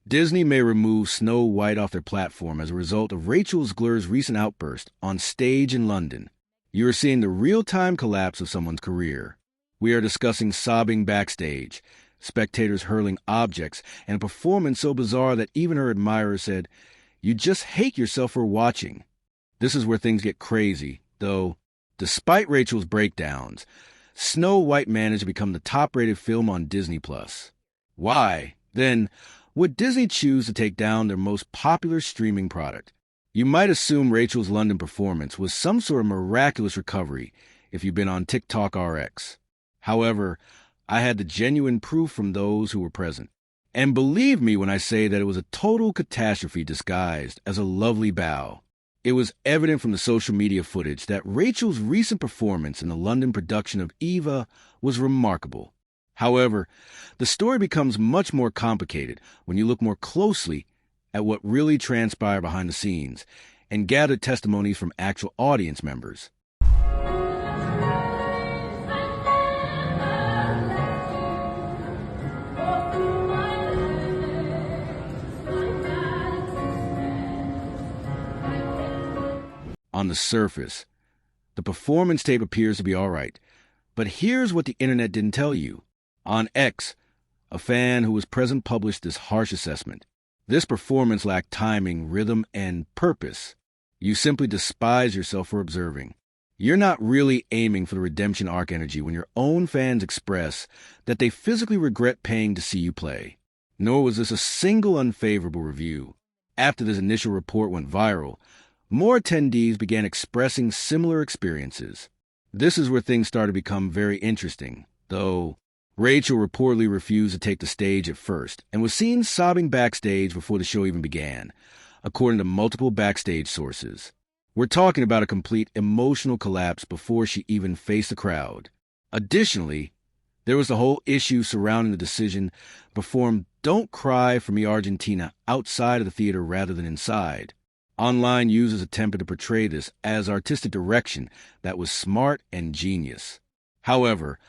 Disney may remove Snow White off their platform as a result of Rachel Zegler's recent outburst on stage in London. You are seeing the real-time collapse of someone's career. We are discussing sobbing backstage, spectators hurling objects, and a performance so bizarre that even her admirers said, "You just hate yourself for watching." This is where things get crazy, though. Despite Rachel's breakdowns, Snow White managed to become the top-rated film on Disney+. Why, then, would Disney choose to take down their most popular streaming product? You might assume Rachel's London performance was some sort of miraculous recovery if you've been on TikTok RX. However, I had the genuine proof from those who were present. And believe me when I say that it was a total catastrophe disguised as a lovely bow. It was evident from the social media footage that Rachel's recent performance in the London production of Eva was remarkable. However, the story becomes much more complicated when you look more closely at what really transpired behind the scenes and gather testimonies from actual audience members. On the surface, the performance tape appears to be all right, but here's what the internet didn't tell you. On X, a fan who was present published this harsh assessment. This performance lacked timing, rhythm, and purpose. You simply despise yourself for observing. You're not really aiming for the redemption arc energy when your own fans express that they physically regret paying to see you play. Nor was this a single unfavorable review. After this initial report went viral, more attendees began expressing similar experiences. This is where things started to become very interesting, though. Rachel reportedly refused to take the stage at first and was seen sobbing backstage before the show even began, according to multiple backstage sources. We're talking about a complete emotional collapse before she even faced the crowd. Additionally, there was the whole issue surrounding the decision to perform Don't Cry for Me Argentina outside of the theater rather than inside. Online users attempted to portray this as artistic direction that was smart and genius. However,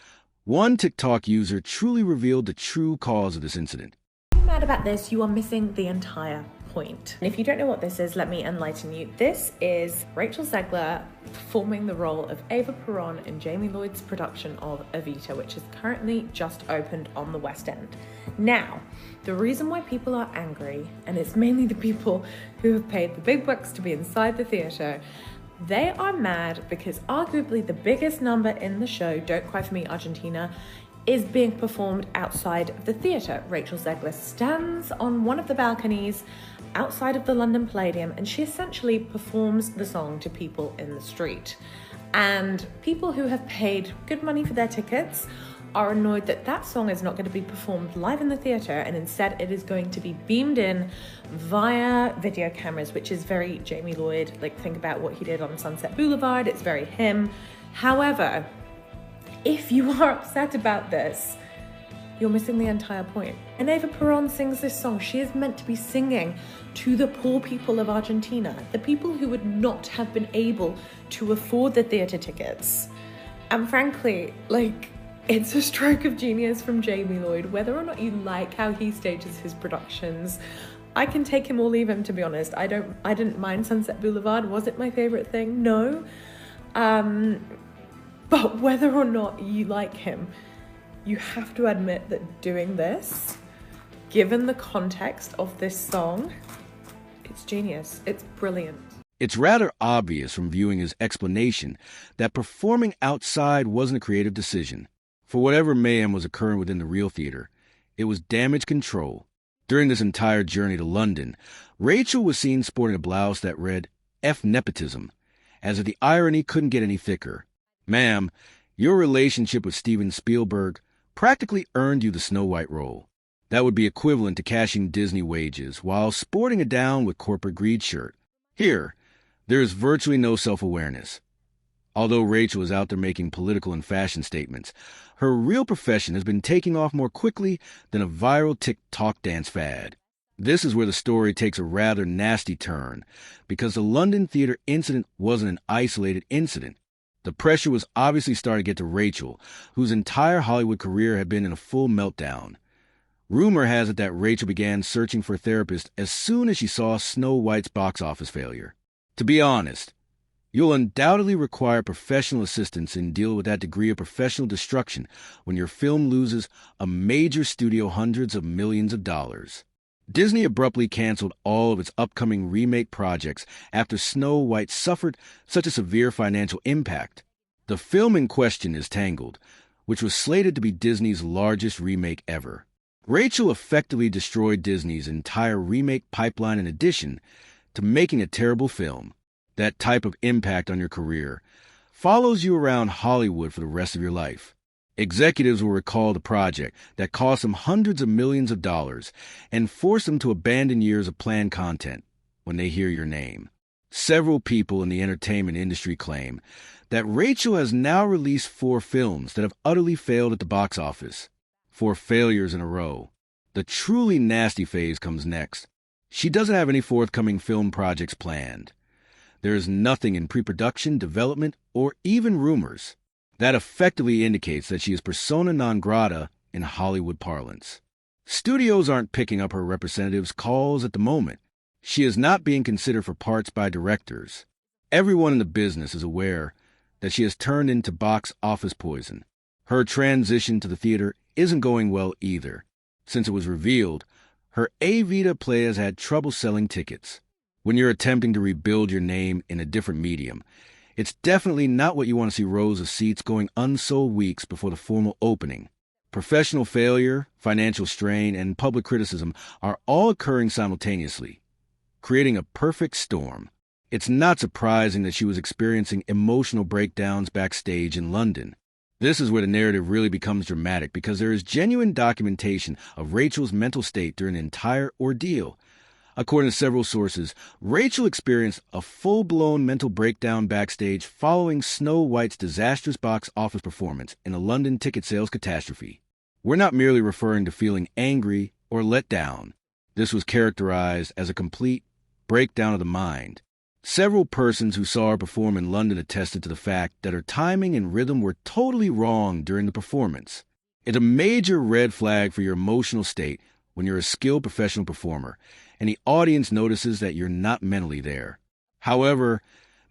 one TikTok user truly revealed the true cause of this incident. If you're mad about this, you are missing the entire point. And if you don't know what this is, let me enlighten you. This is Rachel Zegler performing the role of Eva Peron in Jamie Lloyd's production of Evita, which is currently just opened on the West End. Now, the reason why people are angry, and it's mainly the people who have paid the big bucks to be inside the theatre, they are mad because arguably the biggest number in the show, Don't Cry for Me Argentina, is being performed outside of the theatre. Rachel Zegler stands on one of the balconies outside of the London Palladium and she essentially performs the song to people in the street. And people who have paid good money for their tickets are annoyed that that song is not going to be performed live in the theatre and instead it is going to be beamed in via video cameras, which is very Jamie Lloyd. Like, think about what he did on Sunset Boulevard. It's very him. However, if you are upset about this, you're missing the entire point. And Eva Peron sings this song. She is meant to be singing to the poor people of Argentina, the people who would not have been able to afford the theatre tickets. And frankly, like, it's a stroke of genius from Jamie Lloyd. Whether or not you like how he stages his productions, I can take him or leave him, to be honest. I didn't mind Sunset Boulevard. Was it my favorite thing? No. But whether or not you like him, you have to admit that doing this, given the context of this song, it's genius. It's brilliant. It's rather obvious from viewing his explanation that performing outside wasn't a creative decision. For whatever mayhem was occurring within the real theater, it was damage control. During this entire journey to London, Rachel was seen sporting a blouse that read, "F nepotism," as if the irony couldn't get any thicker. Ma'am, your relationship with Steven Spielberg practically earned you the Snow White role. That would be equivalent to cashing Disney wages while sporting a down with corporate greed shirt. Here, there is virtually no self-awareness. Although Rachel is out there making political and fashion statements, her real profession has been taking off more quickly than a viral TikTok dance fad. This is where the story takes a rather nasty turn, because the London theater incident wasn't an isolated incident. The pressure was obviously starting to get to Rachel, whose entire Hollywood career had been in a full meltdown. Rumor has it that Rachel began searching for a therapist as soon as she saw Snow White's box office failure. To be honest, you'll undoubtedly require professional assistance in dealing with that degree of professional destruction when your film loses a major studio hundreds of millions of dollars. Disney abruptly canceled all of its upcoming remake projects after Snow White suffered such a severe financial impact. The film in question is Tangled, which was slated to be Disney's largest remake ever. Rachel effectively destroyed Disney's entire remake pipeline in addition to making a terrible film. That type of impact on your career follows you around Hollywood for the rest of your life. Executives will recall the project that cost them hundreds of millions of dollars and force them to abandon years of planned content when they hear your name. Several people in the entertainment industry claim that Rachel has now released 4 films that have utterly failed at the box office. 4 failures in a row. The truly nasty phase comes next. She doesn't have any forthcoming film projects planned. There is nothing in pre-production, development, or even rumors. That effectively indicates that she is persona non grata in Hollywood parlance. Studios aren't picking up her representatives' calls at the moment. She is not being considered for parts by directors. Everyone in the business is aware that she has turned into box office poison. Her transition to the theater isn't going well either. Since it was revealed, her Evita play has had trouble selling tickets. When you're attempting to rebuild your name in a different medium, it's definitely not what you want to see rows of seats going unsold weeks before the formal opening. Professional failure, financial strain, and public criticism are all occurring simultaneously, creating a perfect storm. It's not surprising that she was experiencing emotional breakdowns backstage in London. This is where the narrative really becomes dramatic because there is genuine documentation of Rachel's mental state during the entire ordeal. According to several sources, Rachel experienced a full-blown mental breakdown backstage following Snow White's disastrous box office performance in a London ticket sales catastrophe. We're not merely referring to feeling angry or let down. This was characterized as a complete breakdown of the mind. Several persons who saw her perform in London attested to the fact that her timing and rhythm were totally wrong during the performance. It's a major red flag for your emotional state when you're a skilled professional performer, and the audience notices that you're not mentally there. However,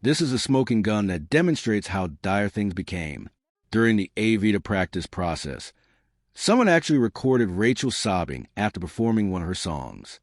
this is a smoking gun that demonstrates how dire things became. During the Evita practice process, someone actually recorded Rachel sobbing after performing one of her songs.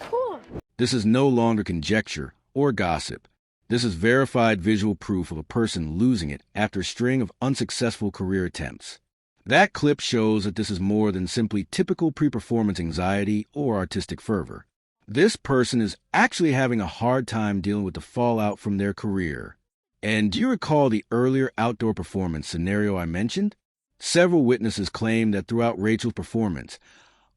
Cool. This is no longer conjecture or gossip. This is verified visual proof of a person losing it after a string of unsuccessful career attempts. That clip shows that this is more than simply typical pre-performance anxiety or artistic fervor. This person is actually having a hard time dealing with the fallout from their career. And do you recall the earlier outdoor performance scenario I mentioned? Several witnesses claim that throughout Rachel's performance,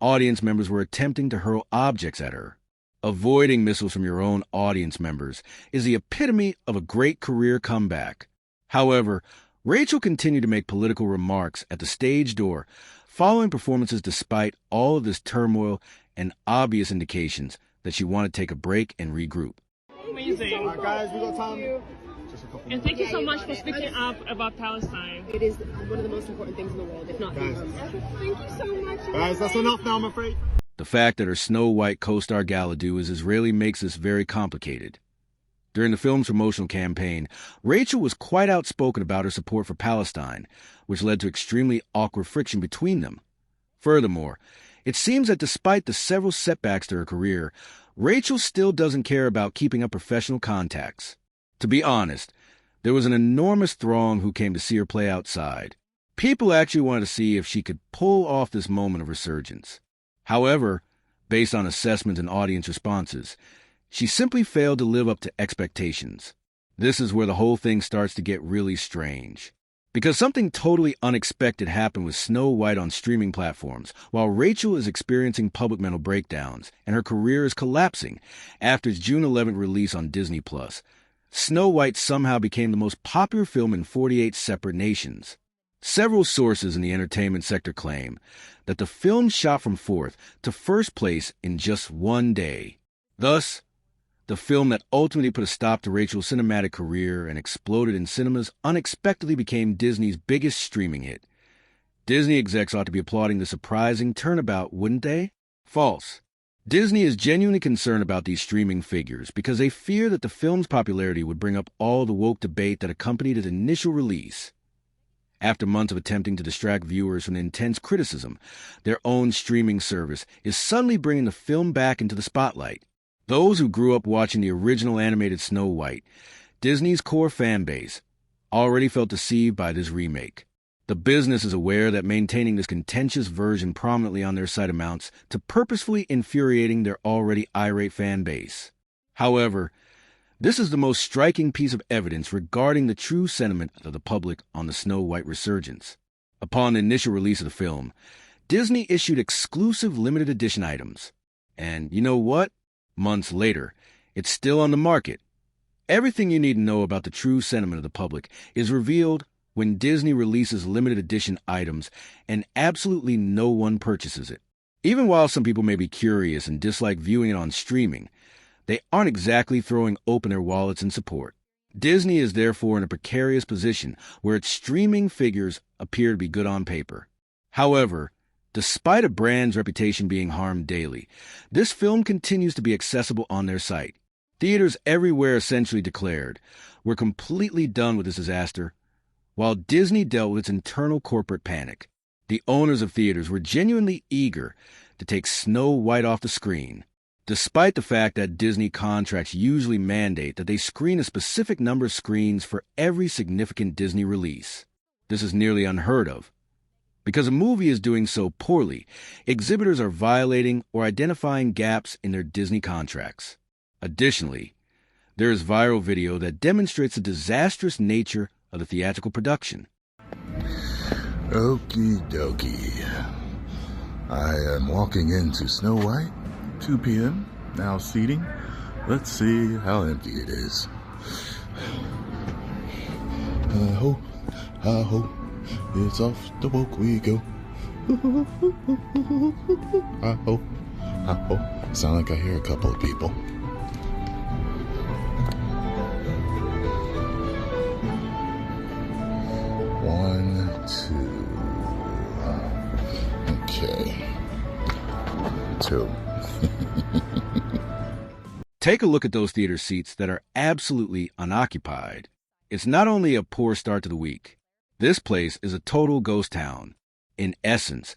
audience members were attempting to hurl objects at her. Avoiding missiles from your own audience members is the epitome of a great career comeback. However, Rachel continued to make political remarks at the stage door following performances despite all of this turmoil and obvious indications that she wanted to take a break and regroup. Amazing. All right, guys, we got time. And thank you so much for speaking up about Palestine. It is one of the most important things in the world, if not the most. Thank you so much. Guys, that's enough now, I'm afraid. The fact that her Snow White co-star Galadoo is Israeli makes this very complicated. During the film's promotional campaign, Rachel was quite outspoken about her support for Palestine, which led to extremely awkward friction between them. Furthermore, it seems that despite the several setbacks to her career, Rachel still doesn't care about keeping up professional contacts. To be honest, there was an enormous throng who came to see her play outside. People actually wanted to see if she could pull off this moment of resurgence. However, based on assessment and audience responses, she simply failed to live up to expectations. This is where the whole thing starts to get really strange. Because something totally unexpected happened with Snow White on streaming platforms, while Rachel is experiencing public mental breakdowns and her career is collapsing after its June 11th release on Disney+. Snow White somehow became the most popular film in 48 separate nations. Several sources in the entertainment sector claim that the film shot from fourth to first place in just one day. Thus, the film that ultimately put a stop to Rachel's cinematic career and exploded in cinemas unexpectedly became Disney's biggest streaming hit. Disney execs ought to be applauding the surprising turnabout, wouldn't they? False. Disney is genuinely concerned about these streaming figures because they fear that the film's popularity would bring up all the woke debate that accompanied its initial release. After months of attempting to distract viewers from the intense criticism, their own streaming service is suddenly bringing the film back into the spotlight. Those who grew up watching the original animated Snow White, Disney's core fan base, already felt deceived by this remake. The business is aware that maintaining this contentious version prominently on their site amounts to purposefully infuriating their already irate fan base. However, this is the most striking piece of evidence regarding the true sentiment of the public on the Snow White resurgence. Upon the initial release of the film, Disney issued exclusive limited edition items. And you know what? Months later, it's still on the market. Everything you need to know about the true sentiment of the public is revealed when Disney releases limited edition items and absolutely no one purchases it. Even while some people may be curious and dislike viewing it on streaming, they aren't exactly throwing open their wallets in support. Disney is therefore in a precarious position where its streaming figures appear to be good on paper. However, despite a brand's reputation being harmed daily, this film continues to be accessible on their site. Theaters everywhere essentially declared, "We're completely done with this disaster," while Disney dealt with its internal corporate panic. The owners of theaters were genuinely eager to take Snow White off the screen, despite the fact that Disney contracts usually mandate that they screen a specific number of screens for every significant Disney release. This is nearly unheard of. Because a movie is doing so poorly, exhibitors are violating or identifying gaps in their Disney contracts. Additionally, there is viral video that demonstrates the disastrous nature of the theatrical production. Okie dokie. I am walking into Snow White, 2 p.m., now seating. Let's see how empty it is. Ho, ha ho, it's off the walk we go. Ha ho, ha ho. Sound like I hear a couple of people. One, two. Okay. 2. Take a look at those theater seats that are absolutely unoccupied. It's not only a poor start to the week. This place is a total ghost town. In essence,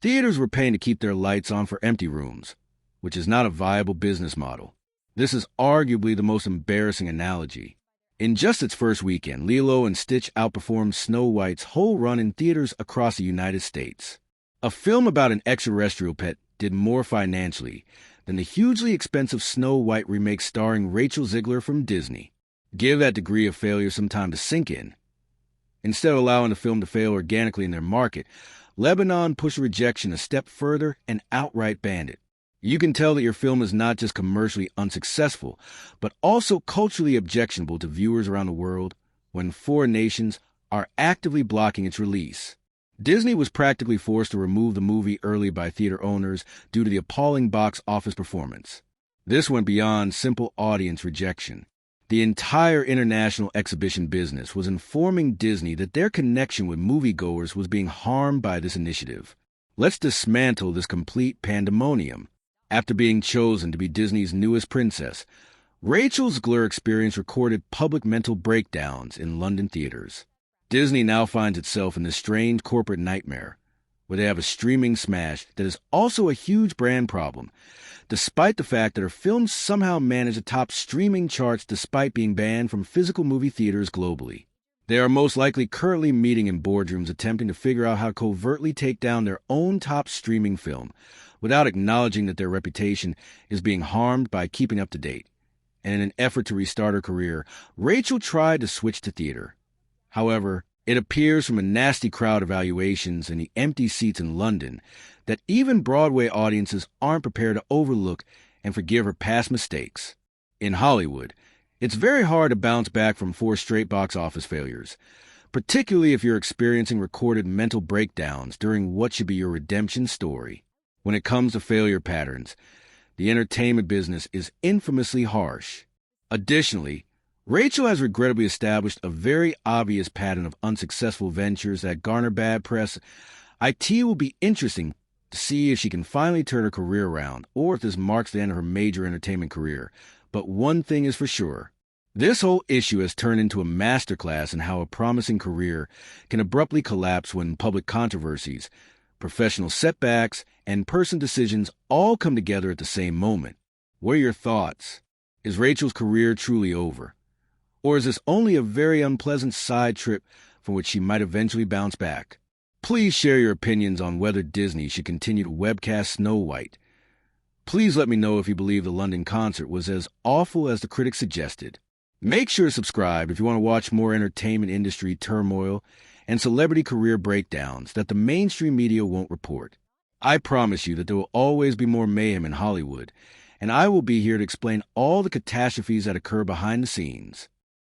theaters were paying to keep their lights on for empty rooms, which is not a viable business model. This is arguably the most embarrassing analogy. In just its first weekend, Lilo and Stitch outperformed Snow White's whole run in theaters across the United States. A film about an extraterrestrial pet did more financially than the hugely expensive Snow White remake starring Rachel Zegler from Disney. Give that degree of failure some time to sink in. Instead of allowing the film to fail organically in their market, Lebanon pushed rejection a step further and outright banned it. You can tell that your film is not just commercially unsuccessful, but also culturally objectionable to viewers around the world when 4 nations are actively blocking its release. Disney was practically forced to remove the movie early by theater owners due to the appalling box office performance. This went beyond simple audience rejection. The entire international exhibition business was informing Disney that their connection with moviegoers was being harmed by this initiative. Let's dismantle this complete pandemonium. After being chosen to be Disney's newest princess, Rachel Zegler experienced recorded public mental breakdowns in London theaters. Disney now finds itself in this strange corporate nightmare, where they have a streaming smash that is also a huge brand problem, despite the fact that her films somehow manage to top streaming charts despite being banned from physical movie theaters globally. They are most likely currently meeting in boardrooms attempting to figure out how to covertly take down their own top streaming film, without acknowledging that their reputation is being harmed by keeping up to date. And in an effort to restart her career, Rachel tried to switch to theater. However, it appears from a nasty crowd evaluations and the empty seats in London that even Broadway audiences aren't prepared to overlook and forgive her past mistakes. In Hollywood, it's very hard to bounce back from 4 straight box office failures, particularly if you're experiencing recorded mental breakdowns during what should be your redemption story. When it comes to failure patterns, the entertainment business is infamously harsh. Additionally, Rachel has regrettably established a very obvious pattern of unsuccessful ventures that garner bad press. It will be interesting to see if she can finally turn her career around, or if this marks the end of her major entertainment career. But one thing is for sure. This whole issue has turned into a masterclass in how a promising career can abruptly collapse when public controversies, professional setbacks, and personal decisions all come together at the same moment. What are your thoughts? Is Rachel's career truly over? Or is this only a very unpleasant side trip from which she might eventually bounce back? Please share your opinions on whether Disney should continue to webcast Snow White. Please let me know if you believe the London concert was as awful as the critics suggested. Make sure to subscribe if you want to watch more entertainment industry turmoil and celebrity career breakdowns that the mainstream media won't report. I promise you that there will always be more mayhem in Hollywood, and I will be here to explain all the catastrophes that occur behind the scenes.